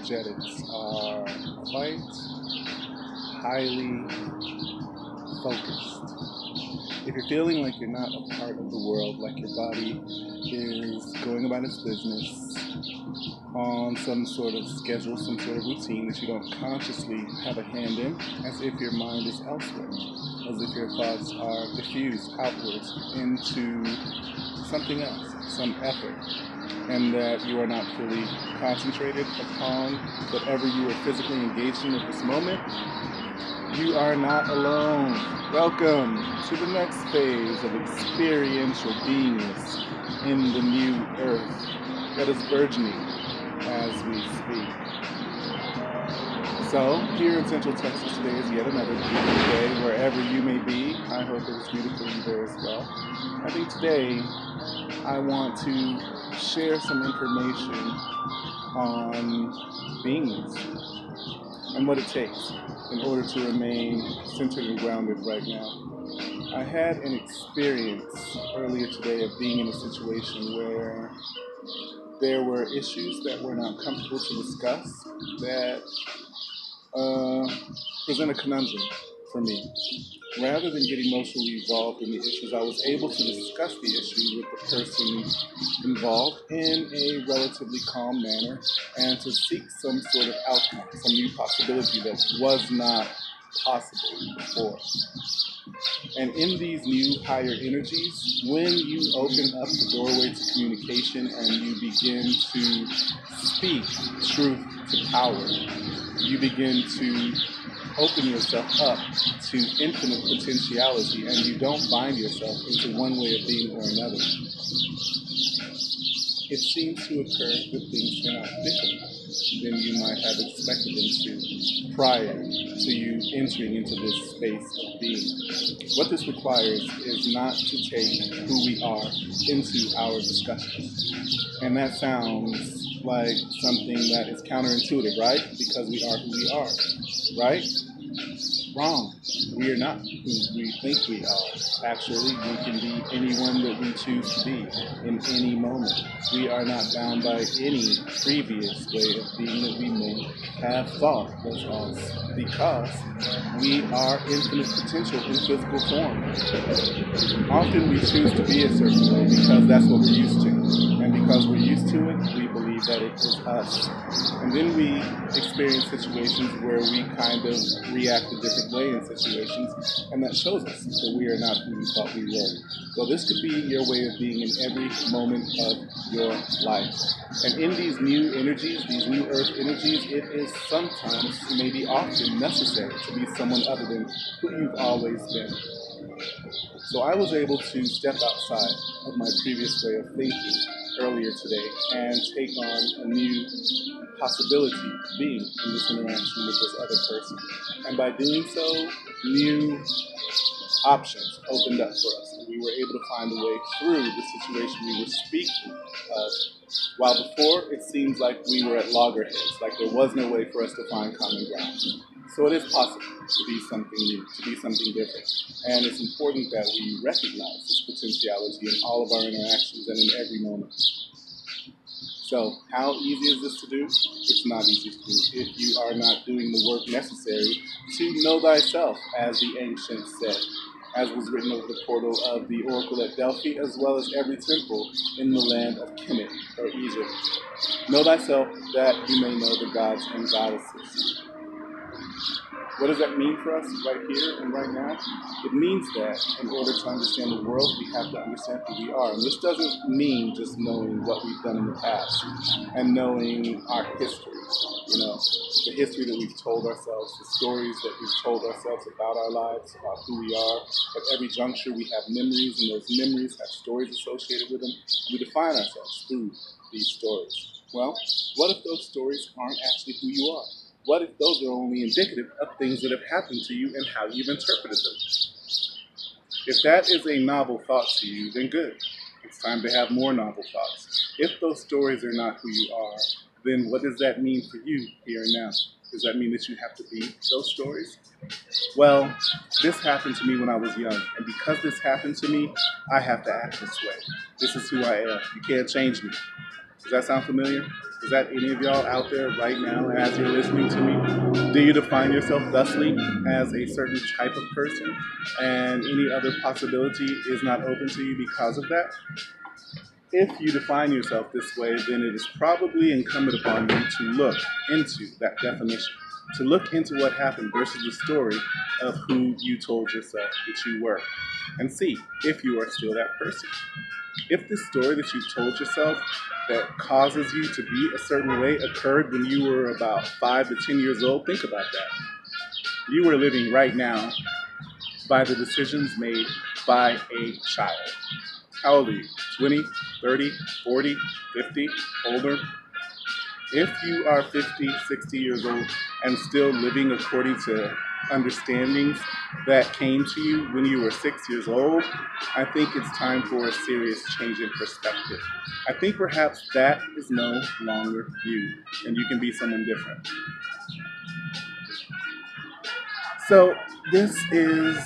energetics are quite highly focused. If you're feeling like you're not a part of the world, like your body is going about its business on some sort of schedule, some sort of routine that you don't consciously have a hand in, as if your mind is elsewhere, as if your thoughts are diffused outwards into something else, some effort, and that you are not fully concentrated upon whatever you are physically engaged in at this moment, you are not alone. Welcome to the next phase of experiential beingness in the new earth that is burgeoning as we speak. So, here in Central Texas today is yet another beautiful day, wherever you may be. I hope it is beautiful you there as well. I think today I want to share some information on beingness and what it takes in order to remain centered and grounded right now. I had an experience earlier today of being in a situation where there were issues that were not comfortable to discuss that present a conundrum for me. Rather than get emotionally involved in the issues, I was able to discuss the issue with the person involved in a relatively calm manner and to seek some sort of outcome, some new possibility that was not possible before. And in these new higher energies, when you open up the doorway to communication and you begin to speak truth to power, you begin to open yourself up to infinite potentiality, and you don't bind yourself into one way of being or another. It seems to occur that things turn out differently than you might have expected them to prior to you entering into this space of being. What this requires is not to take who we are into our discussions. And that sounds like something that is counterintuitive, right? Because we are who we are, right? Wrong. We are not who we think we are. Actually, we can be anyone that we choose to be in any moment. We are not bound by any previous way of being that we may have thought was us, because we are infinite potential in physical form. Often we choose to be a certain way because that's what we're used to. And because we're used to it, we believe that it is us. And then we experience situations where we kind of react a different way in situations, and that shows us that we are not who we thought we were. Well, this could be your way of being in every moment of your life. And in these new energies, these new earth energies, it is sometimes, maybe often, necessary to be someone other than who you've always been. So I was able to step outside of my previous way of thinking earlier today and take on a new possibility being in this interaction with this other person. And by doing so, new options opened up for us. And we were able to find a way through the situation we were speaking of. While before, it seems like we were at loggerheads, like there was no way for us to find common ground. So it is possible to be something new, to be something different. And it's important that we recognize this potentiality in all of our interactions and in every moment. So how easy is this to do? It's not easy to do if you are not doing the work necessary to know thyself, as the ancients said, as was written over the portal of the oracle at Delphi, as well as every temple in the land of Kemet, or Egypt. Know thyself that you may know the gods and goddesses. What does that mean for us right here and right now? It means that in order to understand the world, we have to understand who we are. And this doesn't mean just knowing what we've done in the past and knowing our history, the history that we've told ourselves, the stories that we've told ourselves about our lives, about who we are. At every juncture, we have memories, and those memories have stories associated with them. We define ourselves through these stories. Well, what if those stories aren't actually who you are? What if those are only indicative of things that have happened to you and how you've interpreted them? If that is a novel thought to you, then good. It's time to have more novel thoughts. If those stories are not who you are, then what does that mean for you here and now? Does that mean that you have to be those stories? Well, this happened to me when I was young, and because this happened to me, I have to act this way. This is who I am. You can't change me. Does that sound familiar? Is that any of y'all out there right now as you're listening to me? Do you define yourself thusly as a certain type of person, and any other possibility is not open to you because of that? If you define yourself this way, then it is probably incumbent upon you to look into that definition, to look into what happened versus the story of who you told yourself that you were, and see if you are still that person. If the story that you told yourself that causes you to be a certain way occurred when you were about 5 to 10 years old, think about that. You are living right now by the decisions made by a child. How old are you? 20, 30, 40, 50, older? If you are 50, 60 years old and still living according to understandings that came to you when you were 6 years old, I think it's time for a serious change in perspective. I think perhaps that is no longer you, and you can be someone different. So this is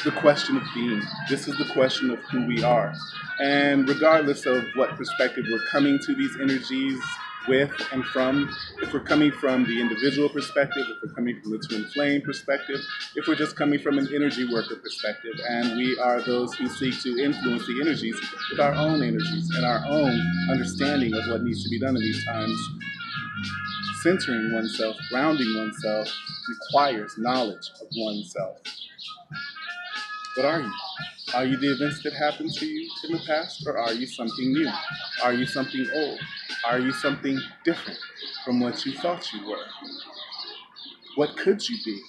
the question of being. This is the question of who we are. And regardless of what perspective we're coming to these energies with and from, if we're coming from the individual perspective, if we're coming from the twin flame perspective, if we're just coming from an energy worker perspective, and we are those who seek to influence the energies with our own energies and our own understanding of what needs to be done in these times, centering oneself, grounding oneself, requires knowledge of oneself. What are you? Are you the events that happened to you in the past, or are you something new? Are you something old? Are you something different from what you thought you were? What could you be?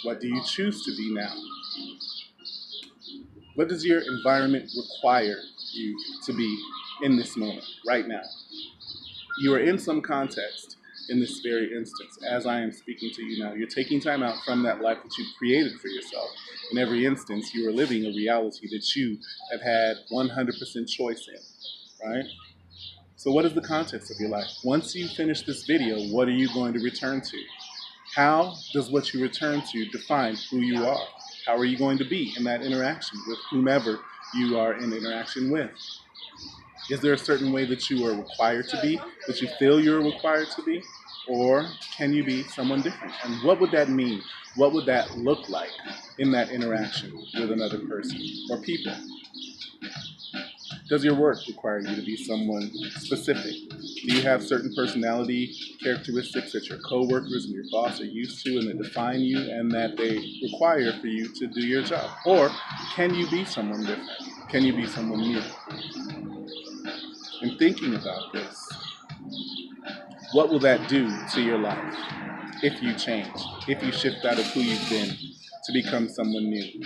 What do you choose to be now? What does your environment require you to be in this moment, right now? You are in some context in this very instance, as I am speaking to you now. You're taking time out from that life that you've created for yourself. In every instance, you are living a reality that you have had 100% choice in, right? So what is the context of your life? Once you finish this video, what are you going to return to? How does what you return to define who you are? How are you going to be in that interaction with whomever you are in interaction with? Is there a certain way that you are required to be, that you feel you're required to be? Or can you be someone different? And what would that mean? What would that look like in that interaction with another person or people? Does your work require you to be someone specific? Do you have certain personality characteristics that your coworkers and your boss are used to and that define you and that they require for you to do your job? Or can you be someone different? Can you be someone new? In thinking about this, what will that do to your life if you change, if you shift out of who you've been to become someone new?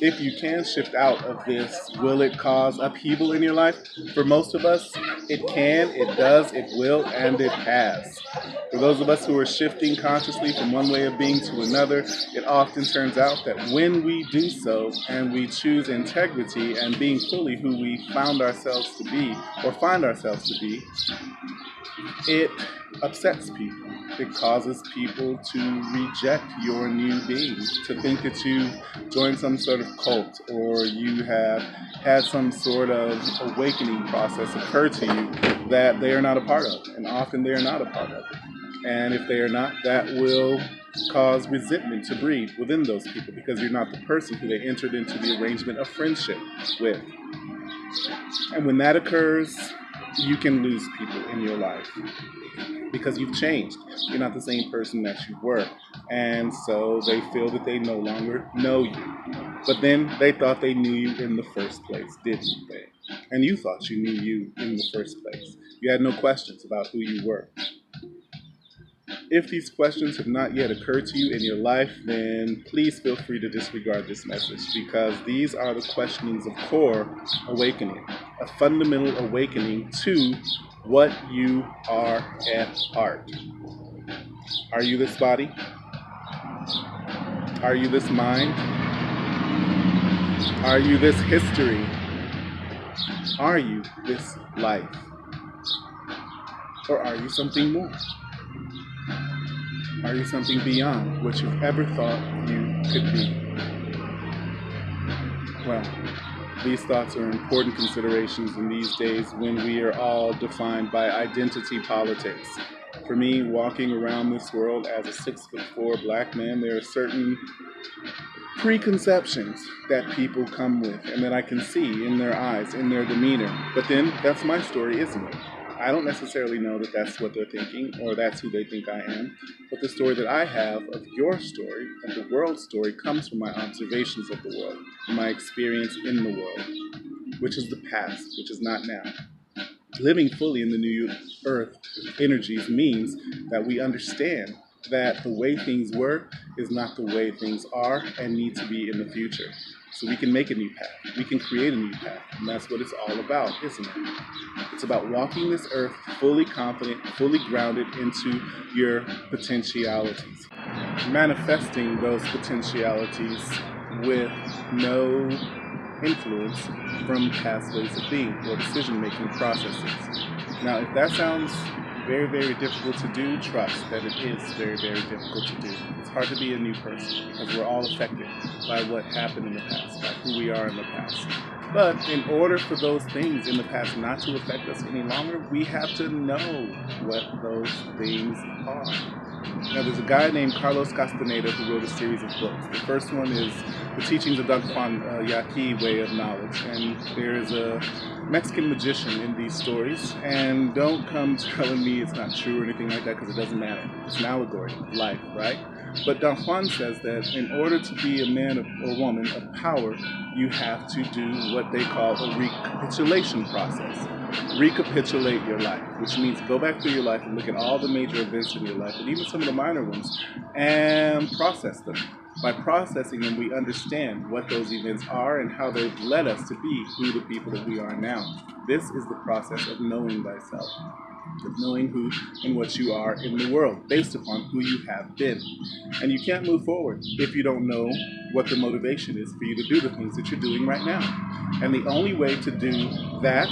If you can shift out of this, will it cause upheaval in your life? For most of us, it can, it does, it will, and it has. For those of us who are shifting consciously from one way of being to another, it often turns out that when we do so and we choose integrity and being fully who we found ourselves to be or find ourselves to be, it upsets people. It causes people to reject your new being, to think that you joined some sort of cult or you have had some sort of awakening process occur to you that they are not a part of. And often they are not a part of it. And if they are not, that will cause resentment to breed within those people because you're not the person who they entered into the arrangement of friendship with. And when that occurs, you can lose people in your life because you've changed. You're not the same person that you were. And so they feel that they no longer know you. But then they thought they knew you in the first place, didn't they? And you thought you knew you in the first place. You had no questions about who you were. If these questions have not yet occurred to you in your life, then please feel free to disregard this message because these are the questionings of core awakening, a fundamental awakening to what you are at heart. Are you this body? Are you this mind? Are you this history? Are you this life? Or are you something more? Are you something beyond what you've ever thought you could be? Well, These thoughts are important considerations in these days when we are all defined by identity politics. For me, walking around this world as a 6'4" black man, there are certain preconceptions that people come with and that I can see in their eyes, in their demeanor. But then that's my story, isn't it? I don't necessarily know that that's what they're thinking or that's who they think I am. But the story that I have of your story, of the world's story, comes from my observations of the world, my experience in the world, which is the past, which is not now. Living fully in the new earth energies means that we understand that the way things were is not the way things are and need to be in the future. So we can make a new path. We can create a new path. And that's what it's all about, isn't it? It's about walking this earth fully confident, fully grounded into your potentialities. Manifesting those potentialities with no influence from past ways of being or decision-making processes. Now, if that sounds very, very difficult to do, trust that it is very, very difficult to do. It's hard to be a new person because we're all affected by what happened in the past, by who we are in the past. But in order for those things in the past not to affect us any longer, we have to know what those things are. Now, there's a guy named Carlos Castaneda who wrote a series of books. The first one is The Teachings of Dr. Juan Yaqui Way of Knowledge. And there is a Mexican magician in these stories. And don't come telling me it's not true or anything like that, because it doesn't matter. It's an allegory of life, right? But Don Juan says that in order to be a man or woman of power, you have to do what they call a recapitulation process. Recapitulate your life, which means go back through your life and look at all the major events in your life, and even some of the minor ones, and process them. By processing them, we understand what those events are and how they've led us to be who the people that we are now. This is the process of knowing thyself, of knowing who and what you are in the world based upon who you have been. And you can't move forward if you don't know what the motivation is for you to do the things that you're doing right now. And the only way to do that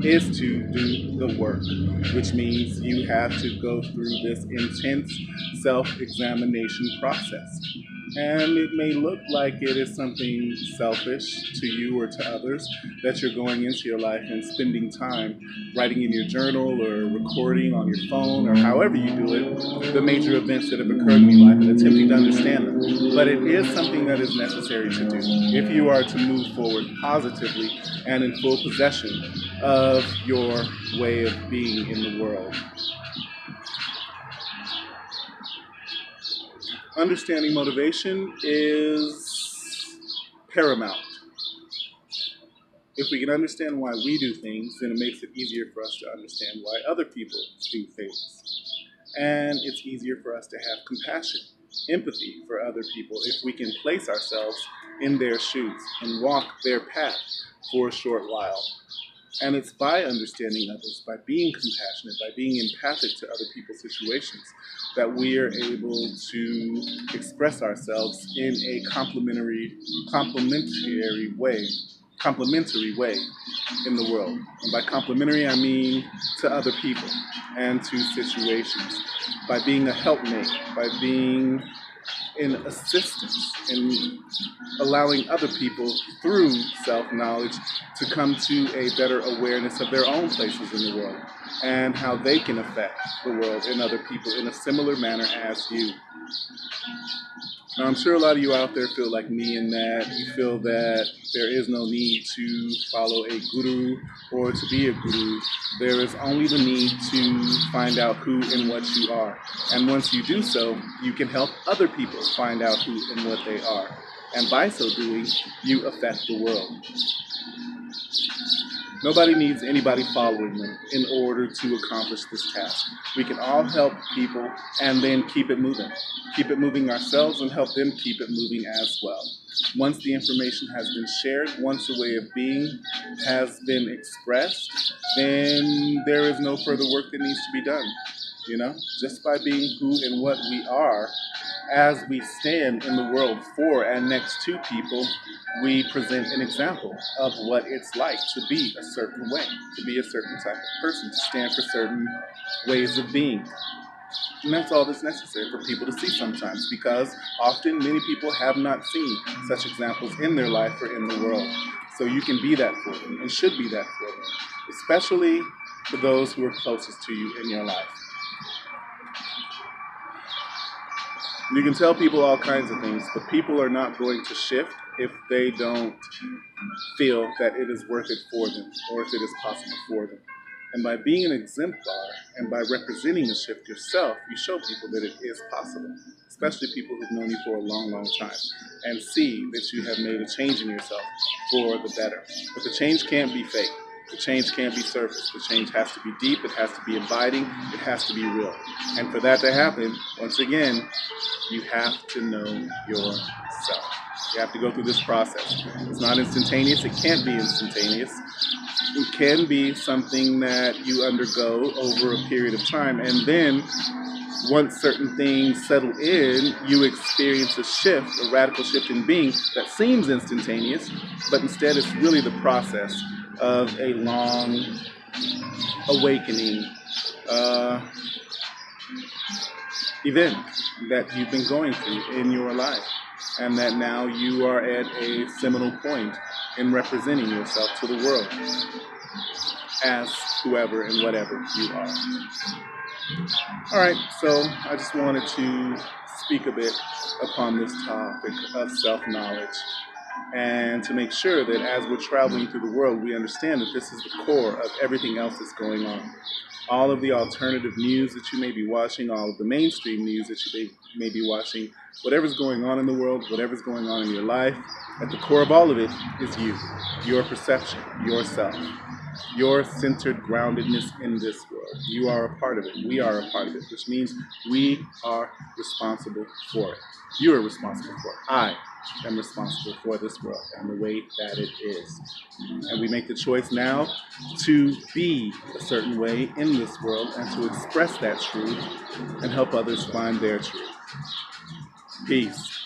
is to do the work, which means you have to go through this intense self-examination process. And it may look like it is something selfish to you or to others that you're going into your life and spending time writing in your journal or recording on your phone or however you do it, the major events that have occurred in your life and attempting to understand them. But it is something that is necessary to do if you are to move forward positively and in full possession of your way of being in the world. Understanding motivation is paramount. If we can understand why we do things, then it makes it easier for us to understand why other people do things. And it's easier for us to have compassion, empathy for other people if we can place ourselves in their shoes and walk their path for a short while. And it's by understanding others, by being compassionate, by being empathic to other people's situations, that we are able to express ourselves in a complementary way in the world. And by complementary, I mean to other people and to situations. By being a helpmate, by being in assistance, in allowing other people through self-knowledge to come to a better awareness of their own places in the world and how they can affect the world and other people in a similar manner as you. Now, I'm sure a lot of you out there feel like me in that you feel that there is no need to follow a guru or to be a guru. There is only the need to find out who and what you are. And once you do so, you can help other people find out who and what they are. And by so doing, you affect the world. Nobody needs anybody following them in order to accomplish this task. We can all help people and then keep it moving. Keep it moving ourselves and help them keep it moving as well. Once the information has been shared, once the way of being has been expressed, then there is no further work that needs to be done. You know, just by being who and what we are, as we stand in the world for and next to people, we present an example of what it's like to be a certain way, to be a certain type of person, to stand for certain ways of being. And that's all that's necessary for people to see sometimes, because often many people have not seen such examples in their life or in the world. So you can be that for them and should be that for them, especially for those who are closest to you in your life. You can tell people all kinds of things, but people are not going to shift if they don't feel that it is worth it for them or if it is possible for them. And by being an exemplar and by representing the shift yourself, you show people that it is possible, especially people who've known you for a long, long time, and see that you have made a change in yourself for the better. But the change can't be fake. The change can't be surface. The change has to be deep. It has to be inviting. It has to be real. And for that to happen, once again, you have to know yourself. You have to go through this process. It's not instantaneous. It can't be instantaneous. It can be something that you undergo over a period of time. And then once certain things settle in, you experience a shift, a radical shift in being that seems instantaneous, but instead it's really the process of a long awakening event that you've been going through in your life, and that now you are at a seminal point in representing yourself to the world as whoever and whatever you are. All right, so I just wanted to speak a bit upon this topic of self-knowledge, and to make sure that as we're traveling through the world, we understand that this is the core of everything else that's going on. All of the alternative news that you may be watching, all of the mainstream news that you may be watching, whatever's going on in the world, whatever's going on in your life, at the core of all of it is you, your perception, yourself, your centered groundedness in this world. You are a part of it. We are a part of it, which means we are responsible for it. You are responsible for it. I am responsible for this world and the way that it is. And we make the choice now to be a certain way in this world and to express that truth and help others find their truth. Peace.